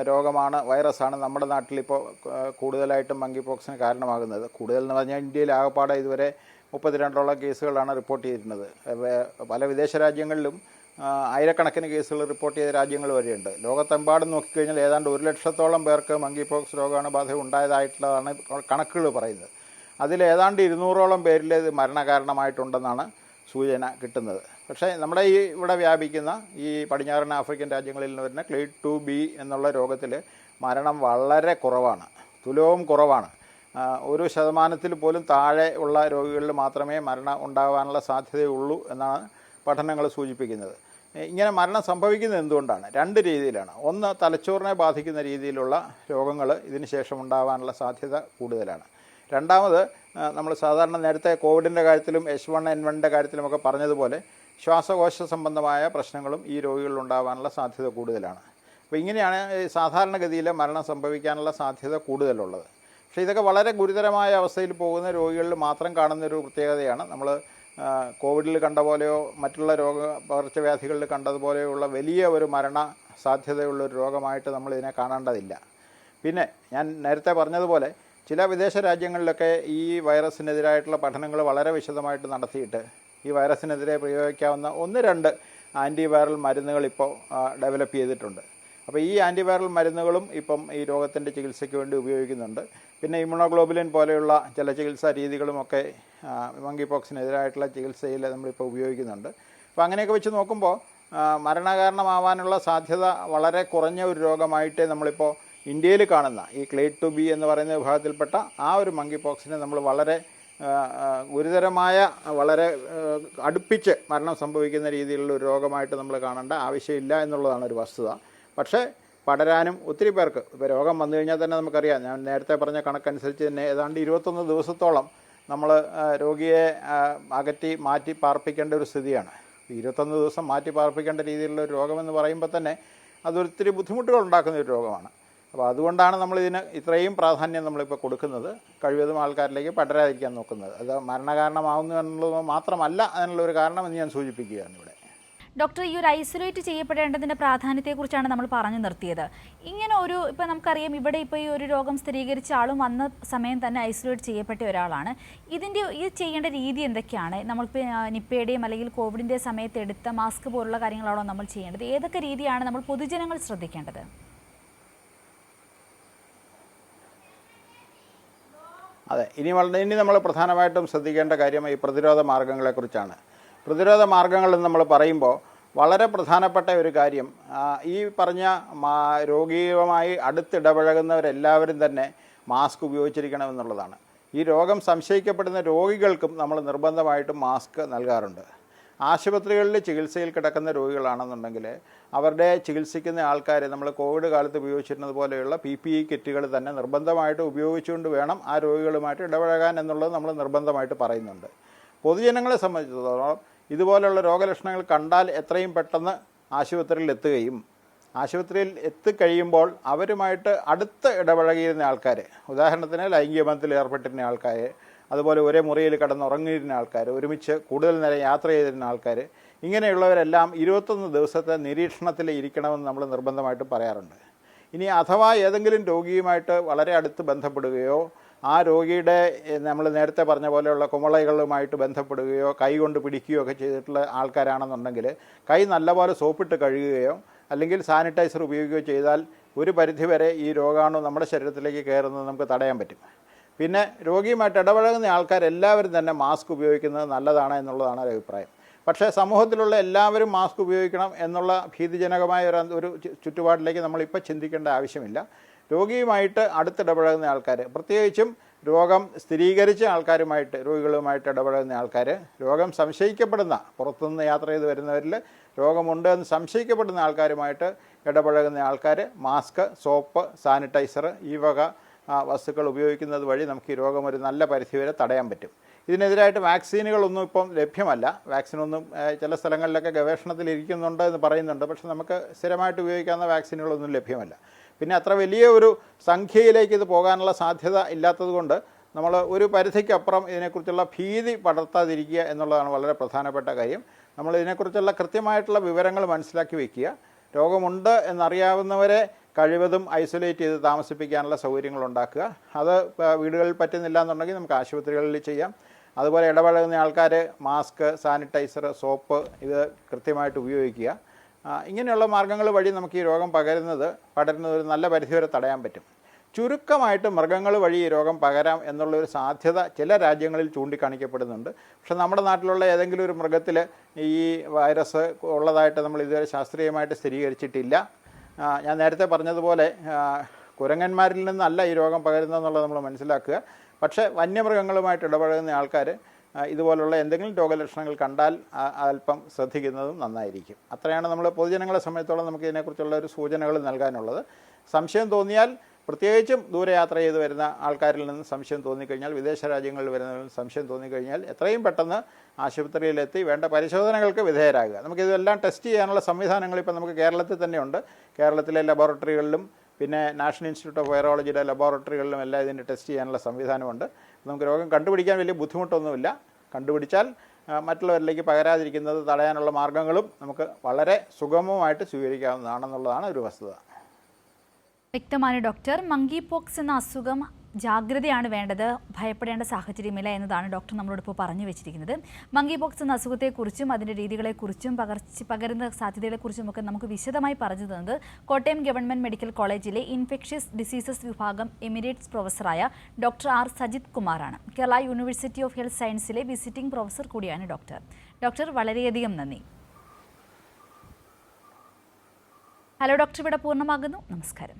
രോഗമാണ്, വൈറസാണ് നമ്മുടെ നാട്ടിലിപ്പോൾ കൂടുതലായിട്ടും മങ്കി പോക്സിന് കാരണമാകുന്നത്. കൂടുതൽ എന്ന് പറഞ്ഞാൽ ഇന്ത്യയിൽ ആകപ്പാടെ ഇതുവരെ 32ഓളം കേസുകളാണ് റിപ്പോർട്ട് ചെയ്തിരുന്നത്. പല വിദേശ രാജ്യങ്ങളിലും ആയിരക്കണക്കിന് കേസുകൾ റിപ്പോർട്ട് ചെയ്ത രാജ്യങ്ങൾ വരെയുണ്ട്. ലോകത്തെമ്പാടും നോക്കിക്കഴിഞ്ഞാൽ ഏതാണ്ട് 1 ലക്ഷത്തോളം പേർക്ക് മങ്കി പോക്സ് രോഗാണുബാധ ഉണ്ടായതായിട്ടുള്ളതാണ് കണക്കുകൾ പറയുന്നത്. അതിൽ ഏതാണ്ട് 200ഓളം പേരിൽ ഇത് മരണകാരണമായിട്ടുണ്ടെന്നാണ് സൂചന കിട്ടുന്നത്. പക്ഷേ നമ്മുടെ ഈ ഇവിടെ വ്യാപിക്കുന്ന ഈ പടിഞ്ഞാറൻ ആഫ്രിക്കൻ രാജ്യങ്ങളിൽ നിന്ന് വരുന്ന ക്ലേഡ് 2B എന്നുള്ള രോഗത്തിൽ മരണം വളരെ കുറവാണ്, തുലവും കുറവാണ്. 1% പോലും താഴെ ഉള്ള രോഗികളിൽ മാത്രമേ മരണം ഉണ്ടാകാനുള്ള സാധ്യതയുള്ളൂ എന്നാണ് പഠനങ്ങൾ സൂചിപ്പിക്കുന്നത്. ഇങ്ങനെ മരണം സംഭവിക്കുന്നത് എന്തുകൊണ്ടാണ്? രണ്ട് രീതിയിലാണ്. ഒന്ന്, തലച്ചോറിനെ ബാധിക്കുന്ന രീതിയിലുള്ള രോഗങ്ങൾ ഇതിന് ശേഷം ഉണ്ടാകാനുള്ള സാധ്യത കൂടുതലാണ്. രണ്ടാമത്, നമ്മൾ സാധാരണ നേരത്തെ കോവിഡിൻ്റെ കാര്യത്തിലും H1N1ൻ്റെ കാര്യത്തിലുമൊക്കെ പറഞ്ഞതുപോലെ ശ്വാസകോശ സംബന്ധമായ പ്രശ്നങ്ങളും ഈ രോഗികളിൽ ഉണ്ടാകാനുള്ള സാധ്യത കൂടുതലാണ്. അപ്പോൾ ഇങ്ങനെയാണ് സാധാരണഗതിയിൽ മരണം സംഭവിക്കാനുള്ള സാധ്യത കൂടുതലുള്ളത്. പക്ഷേ ഇതൊക്കെ വളരെ ഗുരുതരമായ അവസ്ഥയിൽ പോകുന്ന രോഗികളിൽ മാത്രം കാണുന്നൊരു പ്രത്യേകതയാണ്. നമ്മൾ കോവിഡിൽ കണ്ട പോലെയോ മറ്റുള്ള പകർച്ചവ്യാധികളിൽ കണ്ടതുപോലെയുള്ള വലിയ ഒരു മരണ സാധ്യതയുള്ളൊരു രോഗമായിട്ട് നമ്മളിതിനെ കാണേണ്ടതില്ല. പിന്നെ ഞാൻ നേരത്തെ പറഞ്ഞതുപോലെ ചില വിദേശ രാജ്യങ്ങളിലൊക്കെ ഈ വൈറസിനെതിരായിട്ടുള്ള പഠനങ്ങൾ വളരെ വിശദമായിട്ട് നടത്തിയിട്ട് ഈ വൈറസിനെതിരെ പ്രയോഗിക്കാവുന്ന 1-2 ആൻറ്റിവൈറൽ മരുന്നുകൾ ഇപ്പോൾ ഡെവലപ്പ് ചെയ്തിട്ടുണ്ട്. അപ്പോൾ ഈ ആൻറ്റിവൈറൽ മരുന്നുകളും ഇപ്പം ഈ രോഗത്തിൻ്റെ ചികിത്സയ്ക്ക് വേണ്ടി ഉപയോഗിക്കുന്നുണ്ട്. പിന്നെ ഇമ്മ്യൂണോഗ്ലോബുലിൻ പോലെയുള്ള ചില ചികിത്സാ രീതികളുമൊക്കെ മങ്കി പോക്സിനെതിരായിട്ടുള്ള ചികിത്സയിൽ നമ്മളിപ്പോൾ ഉപയോഗിക്കുന്നുണ്ട്. അപ്പോൾ അങ്ങനെയൊക്കെ വെച്ച് നോക്കുമ്പോൾ മരണകാരണമാവാനുള്ള സാധ്യത വളരെ കുറഞ്ഞ ഒരു രോഗമായിട്ടേ നമ്മളിപ്പോൾ ഇന്ത്യയിൽ കാണുന്ന ഈ ക്ലേഡ് 2B എന്ന് പറയുന്ന വിഭാഗത്തിൽപ്പെട്ട ആ ഒരു മങ്കി പോക്സിനെ നമ്മൾ വളരെ ഗുരുതരമായ, വളരെ അടുപ്പിച്ച് മരണം സംഭവിക്കുന്ന രീതിയിലുള്ള ഒരു രോഗമായിട്ട് നമ്മൾ കാണേണ്ട ആവശ്യമില്ല എന്നുള്ളതാണ് ഒരു വസ്തുത. പക്ഷേ പടരാനും ഒത്തിരി പേർക്ക് ഇപ്പോൾ രോഗം വന്നു കഴിഞ്ഞാൽ തന്നെ നമുക്കറിയാം, ഞാൻ നേരത്തെ പറഞ്ഞ കണക്കനുസരിച്ച് തന്നെ ഏതാണ്ട് 21 ദിവസത്തോളം നമ്മൾ രോഗിയെ അകറ്റി മാറ്റി പാർപ്പിക്കേണ്ട ഒരു സ്ഥിതിയാണ്. 21 ദിവസം മാറ്റി പാർപ്പിക്കേണ്ട രീതിയിലുള്ള ഒരു രോഗമെന്ന് പറയുമ്പോൾ തന്നെ അതൊത്തിരി ബുദ്ധിമുട്ടുകൾ ഉണ്ടാക്കുന്ന ഒരു രോഗമാണ്. അപ്പോൾ അതുകൊണ്ടാണ് നമ്മളിതിന് ഇത്രയും പ്രാധാന്യം നമ്മളിപ്പോൾ കൊടുക്കുന്നത്, കഴിവതും ആൾക്കാരിലേക്ക് പടരാതിരിക്കാൻ നോക്കുന്നത്. അത് മരണകാരണമാവുന്നു എന്നുള്ളത് മാത്രമല്ല അതിനുള്ളൊരു കാരണമെന്ന് ഞാൻ സൂചിപ്പിക്കുകയാണ് ഇവിടെ. ഡോക്ടർ, ഈ ഒരു ഐസൊലേറ്റ് ചെയ്യപ്പെടേണ്ടതിൻ്റെ പ്രാധാന്യത്തെക്കുറിച്ചാണ് നമ്മൾ പറഞ്ഞു നിർത്തിയത്. ഇങ്ങനെ ഒരു, ഇപ്പോൾ നമുക്കറിയാം ഇവിടെ ഇപ്പോൾ ഈ ഒരു രോഗം സ്ഥിരീകരിച്ച ആളും വന്ന സമയം തന്നെ ഐസൊലേറ്റ് ചെയ്യപ്പെട്ട ഒരാളാണ്. ഇത് ചെയ്യേണ്ട രീതി എന്തൊക്കെയാണ്? നമ്മളിപ്പോൾ നിപ്പയുടെയും അല്ലെങ്കിൽ കോവിഡിൻ്റെ സമയത്ത് എടുത്ത മാസ്ക് പോലുള്ള കാര്യങ്ങളാണോ നമ്മൾ ചെയ്യേണ്ടത്? ഏതൊക്കെ രീതിയാണ് നമ്മൾ പൊതുജനങ്ങൾ ശ്രദ്ധിക്കേണ്ടത്? അതെ, ഇനി നമ്മൾ പ്രധാനമായിട്ടും ശ്രദ്ധിക്കേണ്ട കാര്യം ഈ പ്രതിരോധ മാർഗ്ഗങ്ങളെക്കുറിച്ചാണ്. പ്രതിരോധ മാർഗ്ഗങ്ങളെന്ന് നമ്മൾ പറയുമ്പോൾ വളരെ പ്രധാനപ്പെട്ട ഒരു കാര്യം, ഈ പറഞ്ഞ രോഗിയുമായി അടുത്തിടപഴകുന്നവരെല്ലാവരും തന്നെ മാസ്ക് ഉപയോഗിച്ചിരിക്കണമെന്നുള്ളതാണ്. ഈ രോഗം സംശയിക്കപ്പെടുന്ന രോഗികൾക്കും നമ്മൾ നിർബന്ധമായിട്ടും മാസ്ക് നൽകാറുണ്ട്. ആശുപത്രികളിൽ ചികിത്സയിൽ കിടക്കുന്ന രോഗികളാണെന്നുണ്ടെങ്കിൽ അവരുടെ ചികിത്സിക്കുന്ന ആൾക്കാർ നമ്മൾ കോവിഡ് കാലത്ത് ഉപയോഗിച്ചിരുന്നത് പോലെയുള്ള PPE കിറ്റുകൾ തന്നെ നിർബന്ധമായിട്ട് ഉപയോഗിച്ചുകൊണ്ട് വേണം ആ രോഗികളുമായിട്ട് ഇടപഴകാൻ എന്നുള്ളത് നമ്മൾ നിർബന്ധമായിട്ട് പറയുന്നുണ്ട്. പൊതുജനങ്ങളെ സംബന്ധിച്ചിടത്തോളം ഇതുപോലെയുള്ള രോഗലക്ഷണങ്ങൾ കണ്ടാൽ എത്രയും പെട്ടെന്ന് ആശുപത്രിയിൽ എത്തുകയും ആശുപത്രിയിൽ എത്തിക്കഴിയുമ്പോൾ അവരുമായിട്ട് അടുത്ത് ഇടപഴകിയിരുന്ന ആൾക്കാർ, ഉദാഹരണത്തിന് ലൈംഗിക ബന്ധത്തിൽ ഏർപ്പെട്ടിരുന്ന ആൾക്കാർ, അതുപോലെ ഒരേ മുറിയിൽ കിടന്നുറങ്ങിയിരുന്ന ആൾക്കാർ, ഒരുമിച്ച് കൂടുതൽ നേരം യാത്ര ചെയ്തിരുന്ന ആൾക്കാർ, ഇങ്ങനെയുള്ളവരെല്ലാം 21 ദിവസത്തെ നിരീക്ഷണത്തിൽ ഇരിക്കണമെന്ന് നമ്മൾ നിർബന്ധമായിട്ട് പറയാറുണ്ട്. ഇനി അഥവാ ഏതെങ്കിലും രോഗിയുമായിട്ട് വളരെ അടുത്ത് ബന്ധപ്പെടുകയോ ആ രോഗിയുടെ നമ്മൾ നേരത്തെ പറഞ്ഞ പോലെയുള്ള കുമളകളുമായിട്ട് ബന്ധപ്പെടുകയോ കൈ കൊണ്ട് പിടിക്കുകയോ ഒക്കെ ചെയ്തിട്ടുള്ള ആൾക്കാരാണെന്നുണ്ടെങ്കിൽ കൈ നല്ലപോലെ സോപ്പിട്ട് കഴുകുകയോ അല്ലെങ്കിൽ സാനിറ്റൈസർ ഉപയോഗിക്കുകയോ ചെയ്താൽ ഒരു പരിധിവരെ ഈ രോഗാണു നമ്മുടെ ശരീരത്തിലേക്ക് കയറുന്നത് നമുക്ക് തടയാൻ പറ്റും. പിന്നെ രോഗിയുമായിട്ട് ഇടപഴകുന്ന ആൾക്കാരെല്ലാവരും തന്നെ മാസ്ക് ഉപയോഗിക്കുന്നത് നല്ലതാണ് എന്നുള്ളതാണ് ഒരു അഭിപ്രായം. പക്ഷേ സമൂഹത്തിലുള്ള എല്ലാവരും മാസ്ക് ഉപയോഗിക്കണം എന്നുള്ള ഭീതിജനകമായ ഒരു ചുറ്റുപാടിലേക്ക് നമ്മളിപ്പോൾ ചിന്തിക്കേണ്ട ആവശ്യമില്ല. രോഗിയുമായിട്ട് അടുത്തിടപഴകുന്ന ആൾക്കാർ, പ്രത്യേകിച്ചും രോഗം സ്ഥിരീകരിച്ച ആൾക്കാരുമായിട്ട്, രോഗികളുമായിട്ട് ഇടപഴകുന്ന ആൾക്കാർ, രോഗം സംശയിക്കപ്പെടുന്ന, പുറത്തുനിന്ന് യാത്ര ചെയ്ത് വരുന്നവരിൽ രോഗമുണ്ട് എന്ന് സംശയിക്കപ്പെടുന്ന ആൾക്കാരുമായിട്ട് ഇടപഴകുന്ന ആൾക്കാർ മാസ്ക്, സോപ്പ്, സാനിറ്റൈസർ ഈ വക വസ്തുക്കൾ ഉപയോഗിക്കുന്നത് വഴി നമുക്ക് ഈ രോഗം ഒരു നല്ല പരിധിവരെ തടയാൻ പറ്റും. ഇതിനെതിരായിട്ട് വാക്സിനുകളൊന്നും ഇപ്പം ലഭ്യമല്ല. വാക്സിനൊന്നും ചില സ്ഥലങ്ങളിലൊക്കെ ഗവേഷണത്തിലിരിക്കുന്നുണ്ട് എന്ന് പറയുന്നുണ്ട്. പക്ഷെ നമുക്ക് സ്ഥിരമായിട്ട് ഉപയോഗിക്കാവുന്ന വാക്സിനുകളൊന്നും ലഭ്യമല്ല. പിന്നെ അത്ര വലിയ ഒരു സംഖ്യയിലേക്ക് ഇത് പോകാനുള്ള സാധ്യത ഇല്ലാത്തതുകൊണ്ട് നമ്മൾ ഒരു പരിധിക്കപ്പുറം ഇതിനെക്കുറിച്ചുള്ള ഭീതി പടർത്താതിരിക്കുക എന്നുള്ളതാണ് വളരെ പ്രധാനപ്പെട്ട കാര്യം. നമ്മൾ ഇതിനെക്കുറിച്ചുള്ള കൃത്യമായിട്ടുള്ള വിവരങ്ങൾ മനസ്സിലാക്കി വയ്ക്കുക. രോഗമുണ്ട് എന്നറിയാവുന്നവരെ കഴിവതും ഐസൊലേറ്റ് ചെയ്ത് താമസിപ്പിക്കാനുള്ള സൗകര്യങ്ങൾ ഉണ്ടാക്കുക. അത് വീടുകളിൽ പറ്റുന്നില്ല എന്നുണ്ടെങ്കിൽ നമുക്ക് ആശുപത്രികളിൽ ചെയ്യാം. അതുപോലെ ഇടപഴകുന്ന ആൾക്കാർ മാസ്ക്, സാനിറ്റൈസർ, സോപ്പ് ഇത് കൃത്യമായിട്ട് ഉപയോഗിക്കുക. ഇങ്ങനെയുള്ള മാർഗ്ഗങ്ങൾ വഴി നമുക്ക് ഈ രോഗം പകരുന്നത് ഒരു നല്ല പരിധിവരെ തടയാൻ പറ്റും. ചുരുക്കമായിട്ട് മൃഗങ്ങൾ വഴി ഈ രോഗം പകരാം എന്നുള്ളൊരു സാധ്യത ചില രാജ്യങ്ങളിൽ ചൂണ്ടിക്കാണിക്കപ്പെടുന്നുണ്ട്. പക്ഷെ നമ്മുടെ നാട്ടിലുള്ള ഏതെങ്കിലും ഒരു മൃഗത്തിൽ ഈ വൈറസ് ഉള്ളതായിട്ട് നമ്മൾ ഇതുവരെ ശാസ്ത്രീയമായിട്ട് സ്ഥിരീകരിച്ചിട്ടില്ല. ഞാൻ നേരത്തെ പറഞ്ഞതുപോലെ കുരങ്ങന്മാരിൽ നിന്നല്ല ഈ രോഗം പകരുന്നതെന്നുള്ളത് നമ്മൾ മനസ്സിലാക്കുക. പക്ഷേ വന്യമൃഗങ്ങളുമായിട്ട് ഇടപഴകുന്ന ആൾക്കാർ ഇതുപോലുള്ള എന്തെങ്കിലും രോഗലക്ഷണങ്ങൾ കണ്ടാൽ അല്പം ശ്രദ്ധിക്കുന്നതും നന്നായിരിക്കും. അത്രയാണ് നമ്മൾ പൊതുജനങ്ങളെ സംബന്ധിച്ചോളം നമുക്ക് ഇതിനെക്കുറിച്ചുള്ള ഒരു സൂചനകൾ നൽകാനുള്ളത്. സംശയം തോന്നിയാൽ, പ്രത്യേകിച്ചും ദൂരയാത്ര ചെയ്ത് വരുന്ന ആൾക്കാരിൽ നിന്ന് സംശയം തോന്നിക്കഴിഞ്ഞാൽ, വിദേശ രാജ്യങ്ങളിൽ വരുന്നവരിൽ സംശയം തോന്നിക്കഴിഞ്ഞാൽ എത്രയും പെട്ടെന്ന് ആശുപത്രിയിലെത്തി വേണ്ട പരിശോധനകൾക്ക് വിധേയരാകുക. നമുക്കിതെല്ലാം ടെസ്റ്റ് ചെയ്യാനുള്ള സംവിധാനങ്ങൾ ഇപ്പോൾ നമുക്ക് കേരളത്തിൽ തന്നെയുണ്ട്. കേരളത്തിലെ ലബോറട്ടറികളിലും പിന്നെ നാഷണൽ ഇൻസ്റ്റിറ്റ്യൂട്ട് ഓഫ് വൈറോളജിയുടെ ലബോറട്ടറികളിലും എല്ലാം ഇതിൻ്റെ ടെസ്റ്റ് ചെയ്യാനുള്ള സംവിധാനമുണ്ട്. നമുക്ക് രോഗം കണ്ടുപിടിക്കാൻ വലിയ ബുദ്ധിമുട്ടൊന്നുമില്ല. കണ്ടുപിടിച്ചാൽ മറ്റുള്ളവരിലേക്ക് പകരാതിരിക്കുന്നത് തടയാനുള്ള മാർഗ്ഗങ്ങളും നമുക്ക് വളരെ സുഗമമായിട്ട് സ്വീകരിക്കാവുന്നതാണെന്നുള്ളതാണ് ഒരു വസ്തുത. വ്യക്തമാണ് ഡോക്ടർ. മങ്കി പോക്സ് എന്ന അസുഖം ജാഗ്രതയാണ് വേണ്ടത്, ഭയപ്പെടേണ്ട സാഹചര്യമില്ല എന്നതാണ് ഡോക്ടർ നമ്മളോടിപ്പോൾ പറഞ്ഞു വെച്ചിരിക്കുന്നത്. മങ്കി പോക്സ് എന്ന അസുഖത്തെക്കുറിച്ചും അതിൻ്റെ രീതികളെക്കുറിച്ചും പകരുന്ന സാധ്യതകളെക്കുറിച്ചും ഒക്കെ നമുക്ക് വിശദമായി പറഞ്ഞു തന്നത് കോട്ടയം ഗവൺമെൻറ് മെഡിക്കൽ കോളേജിലെ ഇൻഫെക്ഷ്യസ് ഡിസീസസ് വിഭാഗം എമിറേറ്റ്സ് പ്രൊഫസറായ ഡോക്ടർ ആർ സജിത് കുമാറാണ്. കേരള യൂണിവേഴ്സിറ്റി ഓഫ് ഹെൽത്ത് സയൻസിലെ വിസിറ്റിംഗ് പ്രൊഫസർ കൂടിയാണ് ഡോക്ടർ. ഡോക്ടർ വളരെയധികം നന്ദി. ഹലോ ഡോക്ടർ ഇവിടെ പൂർണ്ണമാകുന്നു. നമസ്കാരം.